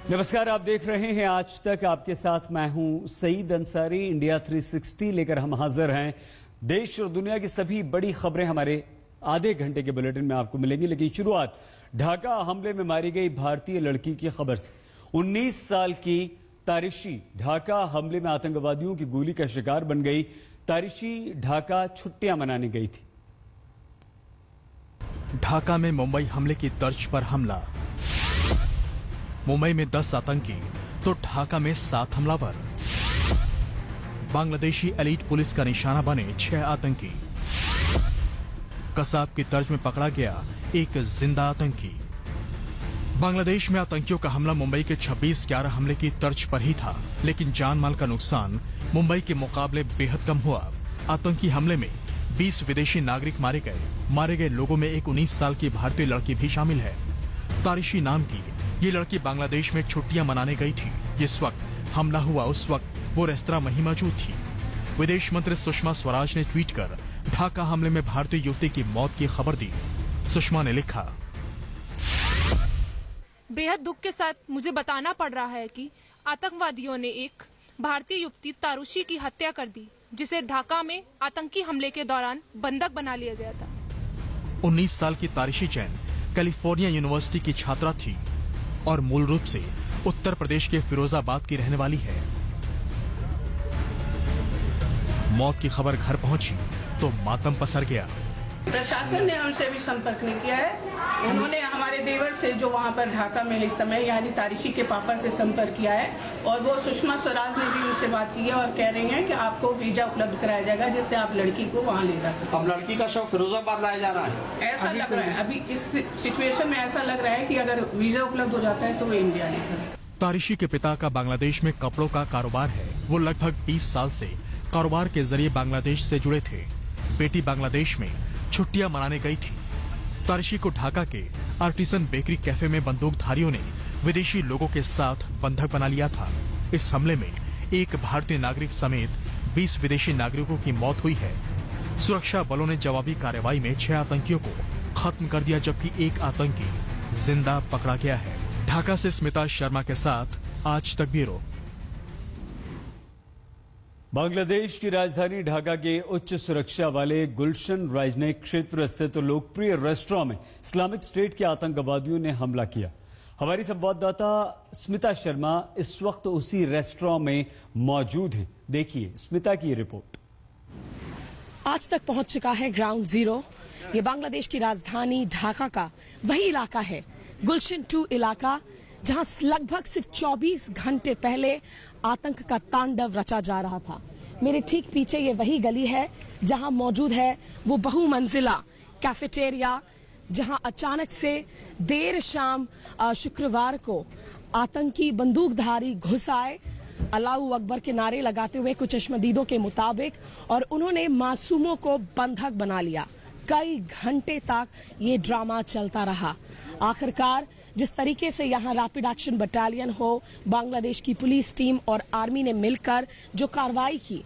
नमस्कार, आप देख रहे हैं आज तक। आपके साथ मैं हूं सईद अंसारी। इंडिया 360 लेकर हम हाजिर हैं। देश और दुनिया की सभी बड़ी खबरें हमारे आधे घंटे के बुलेटिन में आपको मिलेंगी, लेकिन शुरुआत ढाका हमले में मारी गई भारतीय लड़की की खबर से। 19 साल की तारिशी ढाका हमले में आतंकवादियों की गोली का शिकार बन गई। तारिशी ढाका छुट्टियां मनाने गई थी। ढाका में मुंबई हमले की तर्ज पर हमला। मुंबई में 10 आतंकी तो ढाका में 7 हमलावर। बांग्लादेशी एलीट पुलिस का निशाना बने 6 आतंकी। कसाब की तर्ज में पकड़ा गया एक जिंदा आतंकी। बांग्लादेश में आतंकियों का हमला मुंबई के 26/11 हमले की तर्ज पर ही था, लेकिन जान माल का नुकसान मुंबई के मुकाबले बेहद कम हुआ। आतंकी हमले में 20 विदेशी नागरिक मारे गए। मारे गए लोगों में एक 19 साल की भारतीय लड़की भी शामिल है। तारिशी नाम की ये लड़की बांग्लादेश में छुट्टियां मनाने गई थी। जिस वक्त हमला हुआ उस वक्त वो रेस्तरां में ही मौजूद थी। विदेश मंत्री सुषमा स्वराज ने ट्वीट कर ढाका हमले में भारतीय युवती की मौत की खबर दी। सुषमा ने लिखा, बेहद दुख के साथ मुझे बताना पड़ रहा है कि आतंकवादियों ने एक भारतीय युवती तारुशी की हत्या कर दी, जिसे ढाका में आतंकी हमले के दौरान बंधक बना लिया गया था। 19 साल की तारिशी जैन कैलिफोर्निया यूनिवर्सिटी की छात्रा थी और मूल रूप से उत्तर प्रदेश के फिरोजाबाद की रहने वाली है। मौत की खबर घर पहुंची तो मातम पसर गया। प्रशासन ने हमसे भी संपर्क नहीं किया है। उन्होंने हमारे देवर से जो वहाँ पर ढाका में इस समय यानी तारिशी के पापा से संपर्क किया है और वो सुषमा स्वराज ने भी उनसे बात की है और कह रही हैं कि आपको वीजा उपलब्ध कराया जाएगा जिससे आप लड़की को वहाँ ले जा सकते। अब लड़की का शव फिरोजाबाद लाया जा रहा है, ऐसा लग रहा है। अभी इस सिचुएशन में ऐसा लग रहा है कि अगर वीजा उपलब्ध हो जाता है तो वो इंडिया लेकर। तारिशी के पिता का बांग्लादेश में कपड़ों का कारोबार है। वो लगभग 20 साल से कारोबार के जरिए बांग्लादेश से जुड़े थे। बेटी बांग्लादेश में छुट्टियां मनाने गई थी। तारिशी को ढाका के आर्टिसन बेकरी कैफे में बंदूकधारियों ने विदेशी लोगों के साथ बंधक बना लिया था। इस हमले में एक भारतीय नागरिक समेत 20 विदेशी नागरिकों की मौत हुई है। सुरक्षा बलों ने जवाबी कार्रवाई में 6 आतंकियों को खत्म कर दिया, जबकि एक आतंकी जिंदा पकड़ा गया है। ढाका से स्मिता शर्मा के साथ आज तक ब्यूरो। बांग्लादेश की राजधानी ढाका के उच्च सुरक्षा वाले गुलशन राजनयिक क्षेत्र स्थित लोकप्रिय रेस्टोरेंट में इस्लामिक स्टेट के आतंकवादियों ने हमला किया। हमारी संवाददाता स्मिता शर्मा इस वक्त उसी रेस्टोरेंट में मौजूद हैं। देखिए स्मिता की रिपोर्ट। आज तक पहुंच चुका है ग्राउंड जीरो। ये बांग्लादेश की राजधानी ढाका का वही इलाका है, गुलशन 2 इलाका, जहां लगभग सिर्फ 24 घंटे पहले आतंक का तांडव रचा जा रहा था। मेरे ठीक पीछे ये वही गली है जहां मौजूद है वो बहुमंजिला कैफेटेरिया, जहां अचानक से देर शाम शुक्रवार को आतंकी बंदूकधारी घुस आए, अल्लाहू अकबर के नारे लगाते हुए कुछ चश्मदीदों के मुताबिक, और उन्होंने मासूमों को बंधक बना लिया। कई घंटे तक ये ड्रामा चलता रहा। आखिरकार जिस तरीके से यहाँ रैपिड एक्शन बटालियन हो, बांग्लादेश की पुलिस टीम और आर्मी ने मिलकर जो कार्रवाई की,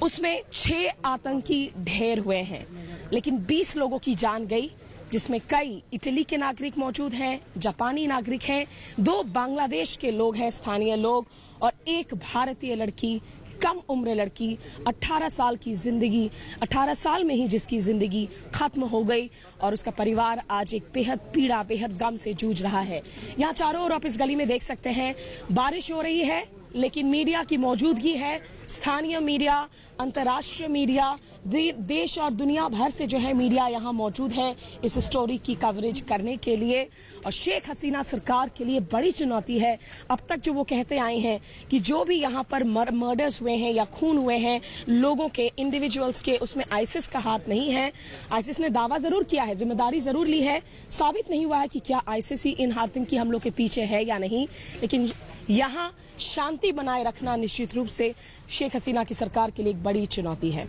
उसमें 6 आतंकी ढेर हुए हैं, लेकिन 20 लोगों की जान गई, जिसमें कई इटली के नागरिक मौजूद हैं, जापानी नागरिक हैं, 2 बांग्लादेश के लोग हैं, स्थानीय लोग, और एक भारतीय लड़की, कम उम्र लड़की, 18 साल की जिंदगी, 18 साल में ही जिसकी जिंदगी खत्म हो गई, और उसका परिवार आज एक बेहद पीड़ा, बेहद गम से जूझ रहा है। यहाँ चारों ओर आप इस गली में देख सकते हैं, बारिश हो रही है, लेकिन मीडिया की मौजूदगी है। स्थानीय मीडिया, अंतर्राष्ट्रीय मीडिया, देश और दुनिया भर से जो है मीडिया यहाँ मौजूद है इस स्टोरी की कवरेज करने के लिए। और शेख हसीना सरकार के लिए बड़ी चुनौती है। अब तक जो वो कहते आए हैं कि जो भी यहाँ पर मर्डर्स हुए हैं या खून हुए हैं लोगों के, इंडिविजुअल्स के, उसमें आईसिस का हाथ नहीं है। आईसिस ने दावा जरूर किया है, जिम्मेदारी जरूर ली है, साबित नहीं हुआ है कि क्या आईसिस ही इन आतंकी हमलों के पीछे है या नहीं, लेकिन यहाँ शांति बनाए रखना निश्चित रूप से शेख हसीना की सरकार के लिए एक बड़ी चुनौती है।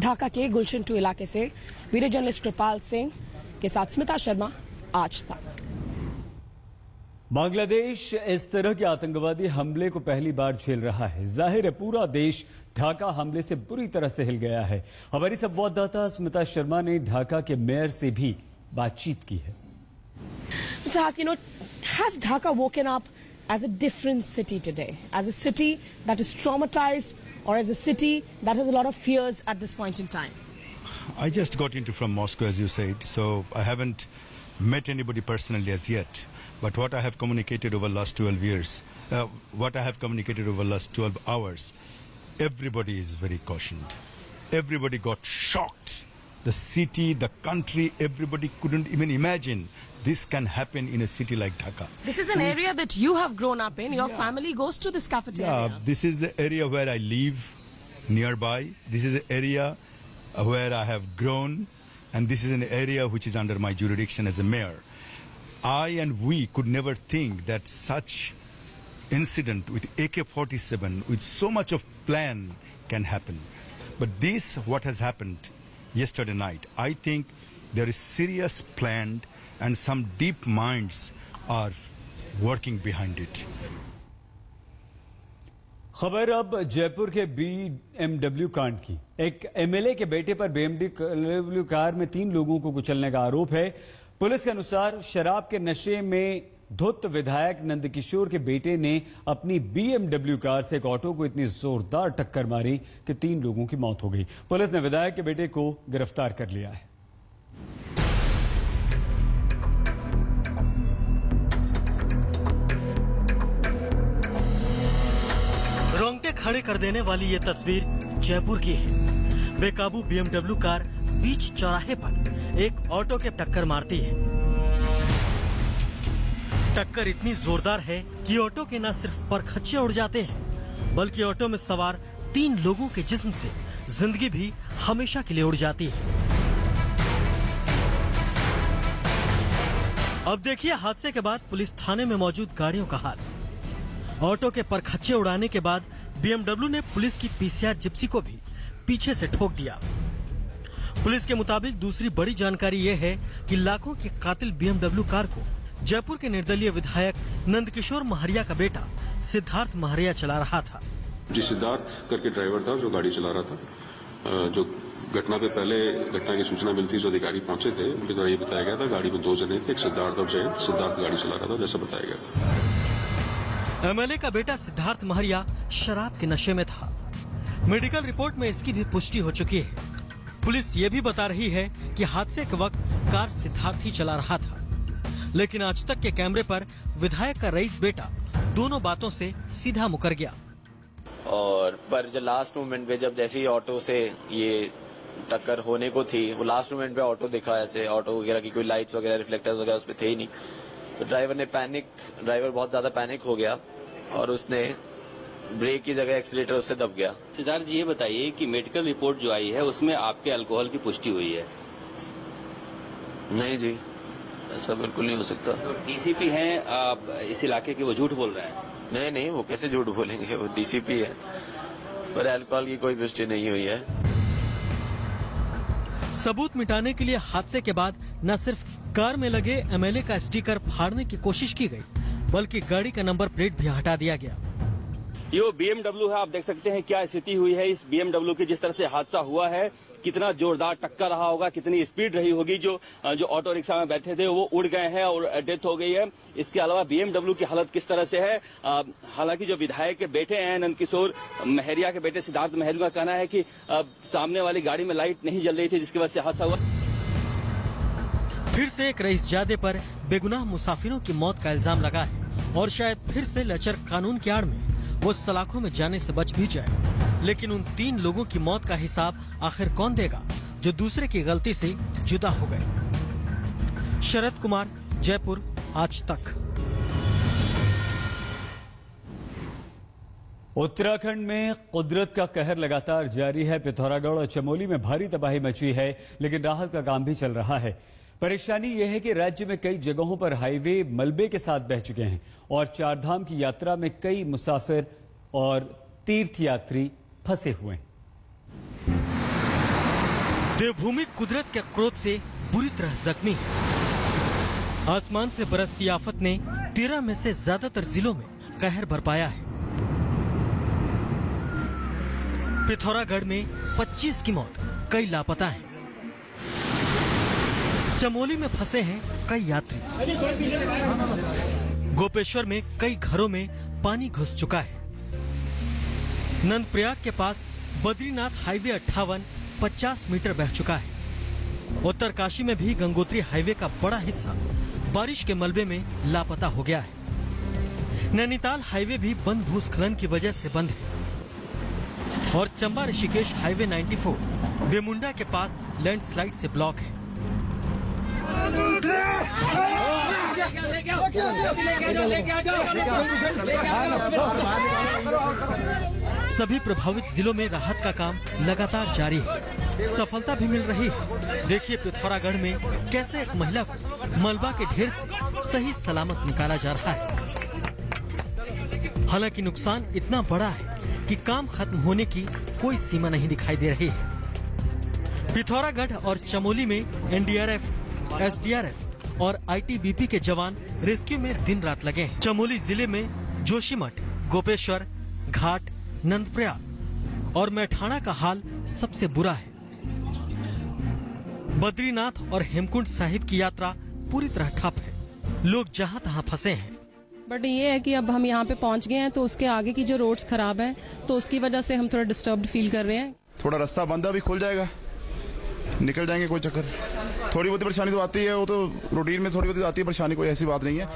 ढाका के गुलशन 2 इलाके से वीडियो जर्नलिस्ट कृपाल सिंह के साथ स्मिता शर्मा, आज तक। बांग्लादेश इस तरह के आतंकवादी हमले को पहली बार झेल रहा है। जाहिर है पूरा देश ढाका हमले से बुरी तरह से हिल गया है। हमारी संवाददाता स्मिता शर्मा ने ढाका के मेयर से भी बातचीत की है। Has Dhaka woken up as a different city today, as a city that is traumatized or as a city that has a lot of fears at this point in time? I just got into from Moscow, as you said, so I haven't met anybody personally as yet. But what I have communicated over the last 12 years, what I have communicated over the last 12 hours, everybody is very cautioned. Everybody got shocked. The city, the country, everybody couldn't even imagine this can happen in a city like Dhaka. This is an area that you have grown up in. Your family goes to this cafeteria. Yeah, this is the area where I live nearby. This is the area where I have grown, and this is an area which is under my jurisdiction as a mayor. I and we could never think that such incident with AK-47, with so much of plan, can happen. But this, what has happened yesterday night, I think there is serious plan and some deep minds are working behind it. खबर अब जयपुर के BMW कांड की। एक MLA के बेटे पर BMW car में 3 लोगों को कुचलने का आरोप है। पुलिस के अनुसार शराब के नशे में धुत विधायक नंदकिशोर के बेटे ने अपनी BMW कार से एक ऑटो को इतनी जोरदार टक्कर मारी कि 3 लोगों की मौत हो गई। पुलिस ने विधायक के बेटे को गिरफ्तार कर लिया है। रोंगटे खड़े कर देने वाली ये तस्वीर जयपुर की है। बेकाबू BMW कार बीच चौराहे पर एक ऑटो के टक्कर मारती है। टक्कर इतनी जोरदार है कि ऑटो के न सिर्फ परखच्चे उड़ जाते हैं, बल्कि ऑटो में सवार 3 लोगों के जिस्म से जिंदगी भी हमेशा के लिए उड़ जाती है। अब देखिए हादसे के बाद पुलिस थाने में मौजूद गाड़ियों का हाल। ऑटो के परखच्चे उड़ाने के बाद BMW ने पुलिस की PCR जिप्सी को भी पीछे से ठोक दिया। पुलिस के मुताबिक दूसरी बड़ी जानकारी ये है कि लाखों की कातिल BMW कार को जयपुर के निर्दलीय विधायक नंदकिशोर महरिया का बेटा सिद्धार्थ महरिया चला रहा था। जी, सिद्धार्थ करके ड्राइवर था जो गाड़ी चला रहा था। जो घटना पे पहले घटना की सूचना मिलती, जो अधिकारी पहुंचे थे उनके द्वारा ये बताया गया था गाड़ी में 2 जने थे, एक सिद्धार्थ और जयंत। सिद्धार्थ गाड़ी चला रहा था जैसा बताया गया था। एमएलए का बेटा सिद्धार्थ महरिया शराब के नशे में था। मेडिकल रिपोर्ट में इसकी भी पुष्टि हो चुकी है। पुलिस ये भी बता रही है कि हादसे के वक्त कार सिद्धार्थ ही चला रहा था, लेकिन आज तक के कैमरे पर विधायक का रईस बेटा दोनों बातों से सीधा मुकर गया। और पर जो लास्ट मोमेंट पे जब जैसे ही ऑटो से ये टक्कर होने को थी, वो लास्ट मोमेंट पे ऑटो दिखा, ऐसे ऑटो वगैरह की कोई लाइट्स वगैरह रिफ्लेक्टर्स वगैरह उसमें थे ही नहीं, तो ड्राइवर बहुत ज्यादा पैनिक हो गया और उसने ब्रेक की जगह एक्सीलेटर उससे दब गया। सिद्धार्थ जी, ये बताइए कि मेडिकल रिपोर्ट जो आई है उसमें आपके अल्कोहल की पुष्टि हुई है? नहीं जी, ऐसा बिल्कुल नहीं हो सकता। तो डीसीपी हैं इस इलाके के, वो झूठ बोल रहे हैं? नहीं, वो कैसे झूठ बोलेंगे, वो डीसीपी है, पर अल्कोहल की कोई पुष्टि नहीं हुई है। सबूत मिटाने के लिए हादसे के बाद न सिर्फ कार में लगे एमएलए का स्टिकर फाड़ने की कोशिश की गई, बल्कि गाड़ी का नंबर प्लेट भी हटा दिया गया। ये BMW है, आप देख सकते हैं क्या स्थिति हुई है इस BMW की। जिस तरह से हादसा हुआ है, कितना जोरदार टक्कर रहा होगा, कितनी स्पीड रही होगी। जो ऑटो रिक्शा में बैठे थे वो उड़ गए हैं और डेथ हो गई है। इसके अलावा BMW की हालत किस तरह से है, हालांकि जो विधायक के बेटे हैं नंदकिशोर महरिया के बेटे सिद्धार्थ महरिया का कहना है कि सामने वाली गाड़ी में लाइट नहीं जल रही थी, जिसकी वजह से हादसा हुआ। फिर से एक रईसजादे पर बेगुनाह मुसाफिरों की मौत का इल्जाम लगा है और शायद फिर से लचर कानून की आड़ में वो सलाखों में जाने से बच भी जाए। लेकिन उन 3 लोगों की मौत का हिसाब आखिर कौन देगा जो दूसरे की गलती से जुदा हो गए? शरद कुमार, जयपुर, आज तक। उत्तराखंड में कुदरत का कहर लगातार जारी है। पिथौरागढ़ और चमोली में भारी तबाही मची है, लेकिन राहत का काम भी चल रहा है। परेशानी यह है कि राज्य में कई जगहों पर हाईवे मलबे के साथ बह चुके हैं और 4 धाम की यात्रा में कई मुसाफिर और तीर्थयात्री फंसे हुए हैं। देवभूमि कुदरत के क्रोध से बुरी तरह जख्मी है। आसमान से बरसती आफत ने 13 में से ज्यादातर जिलों में कहर बरपाया है। पिथौरागढ़ में 25 की मौत, कई लापता हैं। चमोली में फंसे हैं कई यात्री। गोपेश्वर में कई घरों में पानी घुस चुका है। नंदप्रयाग के पास बद्रीनाथ हाईवे 58 50 मीटर बह चुका है। उत्तरकाशी में भी गंगोत्री हाईवे का बड़ा हिस्सा बारिश के मलबे में लापता हो गया है। नैनीताल हाईवे भी बंद भूस्खलन की वजह से बंद है और चंबा ऋषिकेश हाईवे 94 बेमुंडा के पास लैंडस्लाइड से ब्लॉक है। सभी प्रभावित जिलों में राहत का काम लगातार जारी है। सफलता भी मिल रही है। देखिए पिथौरागढ़ में कैसे एक महिला को मलबा के ढेर से सही सलामत निकाला जा रहा है। हालांकि नुकसान इतना बड़ा है कि काम खत्म होने की कोई सीमा नहीं दिखाई दे रही है। पिथौरागढ़ और चमोली में एनडीआरएफ, एसडीआरएफ और आईटीबीपी के जवान रेस्क्यू में दिन रात लगे हैं। चमोली जिले में जोशीमठ, गोपेश्वर, घाट, नंदप्रयाग और मैठाणा का हाल सबसे बुरा है। बद्रीनाथ और हेमकुंड साहिब की यात्रा पूरी तरह ठप है। लोग जहां तहां फंसे हैं। बट ये है कि अब हम यहाँ पे पहुँच गए हैं तो उसके आगे की जो रोड्स खराब हैं तो उसकी वजह से हम थोड़ा डिस्टर्ब्ड फील कर रहे हैं। थोड़ा रास्ता बंद भी खुल जाएगा, निकल जाएंगे, कोई चक्कर। थोड़ी बहुत परेशानी तो आती है, वो तो रूटीन में थोड़ी बहुत आती है परेशानी, कोई ऐसी बात नहीं है।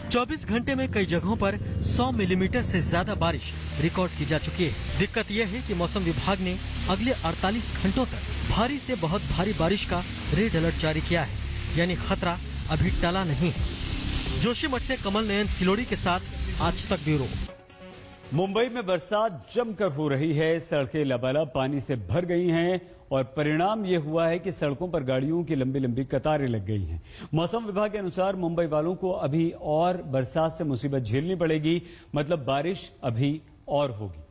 24 घंटे में कई जगहों पर 100 मिलीमीटर से ज्यादा बारिश रिकॉर्ड की जा चुकी है। दिक्कत यह है कि मौसम विभाग ने अगले 48 घंटों तक भारी से बहुत भारी बारिश का रेड अलर्ट जारी किया है, यानी खतरा अभी टला नहीं है। जोशीमठ से कमल नयन सिलोड़ी के साथ आज तक ब्यूरो। मुंबई में बरसात जमकर हो रही है। सड़कें लबालब पानी से भर गई हैं और परिणाम ये हुआ है कि सड़कों पर गाड़ियों की लंबी लंबी कतारें लग गई हैं। मौसम विभाग के अनुसार मुंबई वालों को अभी और बरसात से मुसीबत झेलनी पड़ेगी, मतलब बारिश अभी और होगी।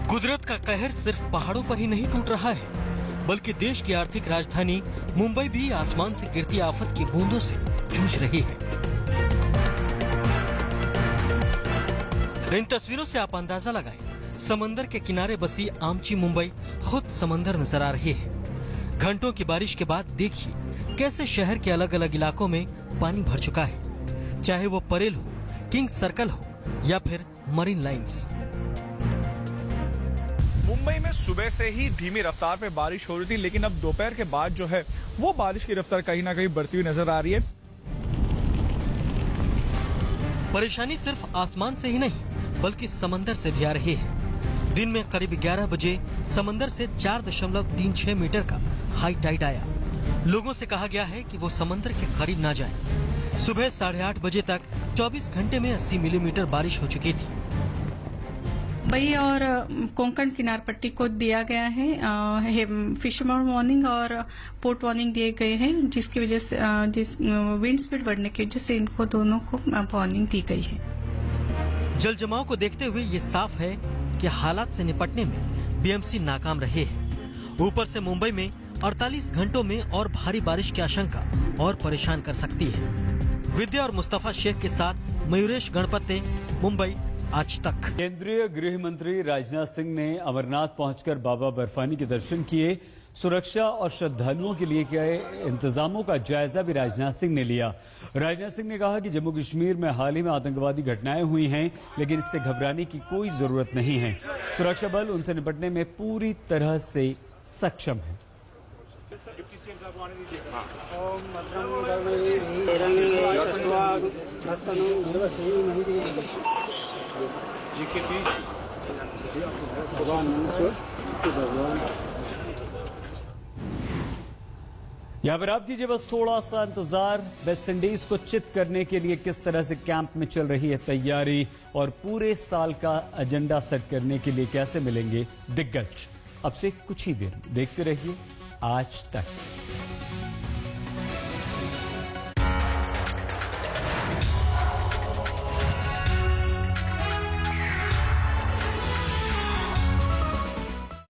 कुदरत का कहर सिर्फ पहाड़ों पर ही नहीं टूट रहा है, बल्कि देश की आर्थिक राजधानी मुंबई भी आसमान से गिरती आफत की बूंदों से जूझ रही है। इन तस्वीरों से आप अंदाजा लगाएं, समंदर के किनारे बसी आमची मुंबई खुद समंदर नजर आ रही है। घंटों की बारिश के बाद देखिए कैसे शहर के अलग अलग इलाकों में पानी भर चुका है, चाहे वो परेल हो, किंग्स सर्कल हो या फिर मरीन लाइन्स। मुंबई में सुबह से ही धीमी रफ्तार पे बारिश हो रही थी, लेकिन अब दोपहर के बाद जो है वो बारिश की रफ्तार कहीं ना कहीं बढ़ती हुई नजर आ रही है। परेशानी सिर्फ आसमान से ही नहीं बल्कि समंदर से भी आ रही है। दिन में करीब 11 बजे समंदर से 4.36 मीटर का हाई टाइड आया। लोगों से कहा गया है कि वो समंदर के करीब ना जाएं। सुबह 8:30 बजे तक 24 घंटे में 80 मिलीमीटर बारिश हो चुकी थी। मुंबई और कोंकण किनार पट्टी को दिया गया है फिशरमैन वार्निंग और पोर्ट वार्निंग दिए गए हैं, जिसकी वजह से विंड स्पीड बढ़ने की वजह से इनको दोनों को वार्निंग दी गई है। जल जमाव को देखते हुए ये साफ है कि हालात से निपटने में बीएमसी नाकाम रहे हैं। ऊपर से मुंबई में 48 घंटों में और भारी बारिश की आशंका और परेशान कर सकती है। विद्या और मुस्तफा शेख के साथ मयूरेश गणपते, मुंबई आज तक। केंद्रीय गृह मंत्री राजनाथ सिंह ने अमरनाथ पहुंचकर बाबा बर्फानी के दर्शन किए। सुरक्षा और श्रद्धालुओं के लिए किए इंतजामों का जायजा भी राजनाथ सिंह ने लिया। राजनाथ सिंह ने कहा कि जम्मू कश्मीर में हाल ही में आतंकवादी घटनाएं हुई हैं, लेकिन इससे घबराने की कोई जरूरत नहीं है। सुरक्षा बल उनसे निपटने में पूरी तरह से सक्षम है। यहाँ पर आप कीजिए बस थोड़ा सा इंतजार। वेस्ट इंडीज को चित करने के लिए किस तरह से कैंप में चल रही है तैयारी और पूरे साल का एजेंडा सेट करने के लिए कैसे मिलेंगे दिग्गज, अब से कुछ ही देर में देखते रहिए आज तक।